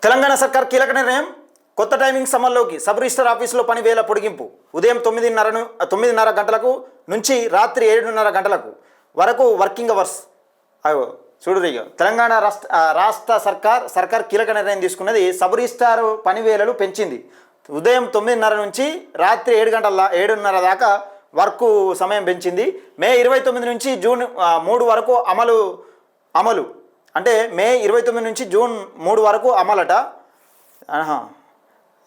తెలంగాణ సర్కార్ కీలక నిర్ణయం. కొత్త టైమింగ్ అమల్లోకి. సబ్ రిజిస్టర్ ఆఫీసులో పని వేళ పొడిగింపు. ఉదయం 9:30 గంటలకు నుంచి రాత్రి 7:30 గంటలకు వరకు వర్కింగ్ అవర్స్. అయ్యో చూడు ఇక తెలంగాణ రాష్ట్ర సర్కార్ కీలక నిర్ణయం తీసుకున్నది. సబ్ రిజిస్టార్ పని వేళలు పెంచింది. ఉదయం 9:30 నుంచి రాత్రి 7:30 దాకా వర్క్ సమయం పెంచింది. మే 29 నుంచి జూన్ 3 వరకు అమలు అంటే మే 29 నుంచి జూన్ 3 వరకు అమలట.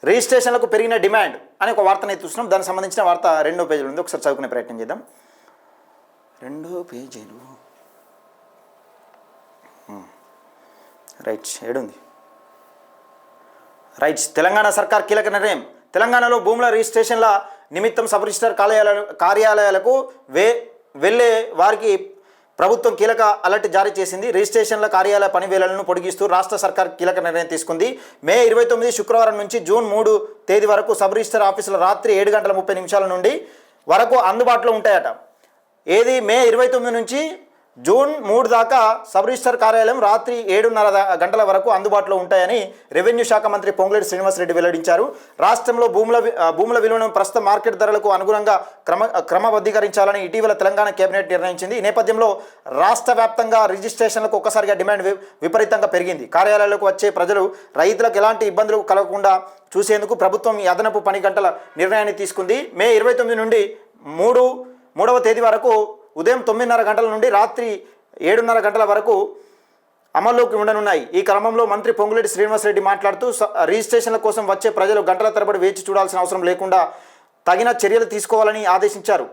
రిజిస్ట్రేషన్లకు పెరిగిన డిమాండ్ అని ఒక వార్తను చూస్తున్నాం. దానికి సంబంధించిన వార్త 2వ పేజీలో ఉంది. ఒకసారి చదువుకునే ప్రయత్నం చేద్దాం. 2వ పేజీలు రైట్ ఏడుంది. రైట్. తెలంగాణ సర్కార్ కీలక నిర్ణయం. తెలంగాణలో భూముల రిజిస్ట్రేషన్ల నిమిత్తం సబ్ రిజిస్టర్ కార్యాలయాలకు వెళ్ళే వారికి ప్రభుత్వం కీలక అలర్ట్ జారీ చేసింది. రిజిస్ట్రేషన్ల కార్యాలయ పనివేళలను పొడిగిస్తూ రాష్ట్ర సర్కార్ కీలక నిర్ణయం తీసుకుంది. మే 29 శుక్రవారం నుంచి జూన్ 3 తేదీ వరకు సబ్ రిజిస్టర్ ఆఫీసులు రాత్రి 7:30 నుండి వరకు అందుబాటులో ఉంటాయట. ఏది మే 29 నుంచి జూన్ 3 దాకా సబ్ రిజిస్టర్ కార్యాలయం రాత్రి 7:30 గంటల వరకు అందుబాటులో ఉంటాయని రెవెన్యూ శాఖ మంత్రి పొంగులేటి శ్రీనివాసరెడ్డి వెల్లడించారు. రాష్ట్రంలో భూముల విలువను ప్రస్తుత మార్కెట్ ధరలకు అనుగుణంగా క్రమబద్ధీకరించాలని ఇటీవల తెలంగాణ కేబినెట్ నిర్ణయించింది. ఈ నేపథ్యంలో రాష్ట్ర వ్యాప్తంగా రిజిస్ట్రేషన్లకు ఒక్కసారిగా డిమాండ్ విపరీతంగా పెరిగింది. కార్యాలయాలకు వచ్చే ప్రజలు, రైతులకు ఎలాంటి ఇబ్బందులు కలగకుండా చూసేందుకు ప్రభుత్వం ఈ అదనపు పని గంటల నిర్ణయాన్ని తీసుకుంది. మే 29 నుండి 3వ తేదీ వరకు ఉదయం 9:30 గంటల నుండి రాత్రి 7:30 గంటల వరకు అమల్లోకి ఉండనున్నాయి. ఈ క్రమంలో మంత్రి పొంగులేటి శ్రీనివాసరెడ్డి మాట్లాడుతూ రిజిస్ట్రేషన్ల కోసం వచ్చే ప్రజలు గంటల తరబడి వేచి చూడాల్సిన అవసరం లేకుండా తగిన చర్యలు తీసుకోవాలని ఆదేశించారు.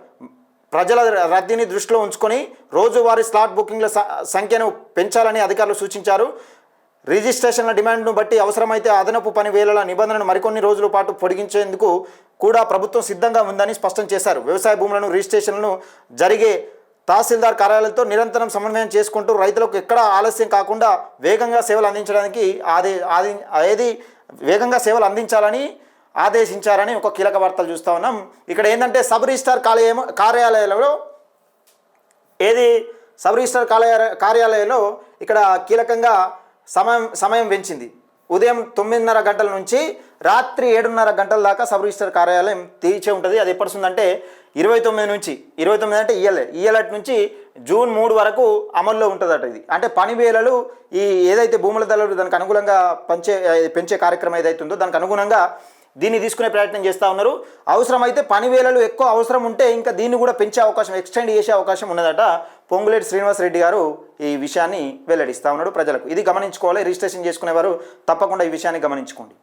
ప్రజల రద్దీని దృష్టిలో ఉంచుకొని రోజువారీ స్లాట్ బుకింగ్ల సంఖ్యను పెంచాలని అధికారులు సూచించారు. రిజిస్ట్రేషన్ల డిమాండ్ను బట్టి అవసరమైతే అదనపు పని వేళల నిబంధనను మరికొన్ని రోజుల పాటు పొడిగించేందుకు కూడా ప్రభుత్వం సిద్ధంగా ఉందని స్పష్టం చేశారు. వ్యవసాయ భూములను రిజిస్ట్రేషన్లను జరిగే తహసీల్దార్ కార్యాలయాలతో నిరంతరం సమన్వయం చేసుకుంటూ రైతులకు ఎక్కడా ఆలస్యం కాకుండా వేగంగా సేవలు అందించాలని ఆదేశించారని ఒక కీలక వార్తలు చూస్తూ ఉన్నాం. ఇక్కడ ఏంటంటే సబ్ రిజిస్టార్ కార్యాలయంలో సబ్ రిజిస్టార్ కార్యాలయంలో ఇక్కడ కీలకంగా సమయం పెంచింది. ఉదయం 9:30 గంటల నుంచి రాత్రి 7:30 గంటల దాకా సబ్ రిజిస్టర్ కార్యాలయం తీర్చే ఉంటుంది. అది ఎప్పటిస్తుందంటే 29 అంటే ఇయ్యాలటి నుంచి జూన్ 3 వరకు అమల్లో ఉంటుందట. ఇది అంటే పని వేళలు ఏదైతే భూముల ధరలు దానికి అనుగుణంగా పెంచే కార్యక్రమం ఏదైతుందో దానికి అనుగుణంగా దీన్ని తీసుకునే ప్రయత్నం చేస్తూ ఉన్నారు. అవసరమైతే పని వేళలు ఎక్కువ అవసరం ఉంటే ఇంకా దీన్ని కూడా పెంచే అవకాశం, ఎక్స్టెండ్ చేసే అవకాశం ఉన్నదట. పొంగులేటి శ్రీనివాసరెడ్డి గారు ఈ విషయాన్ని వెల్లడిస్తూ ఉన్నాడు ప్రజలకు. ఇది గమనించుకోవాలి. రిజిస్ట్రేషన్ చేసుకునేవారు తప్పకుండా ఈ విషయాన్ని గమనించుకోండి.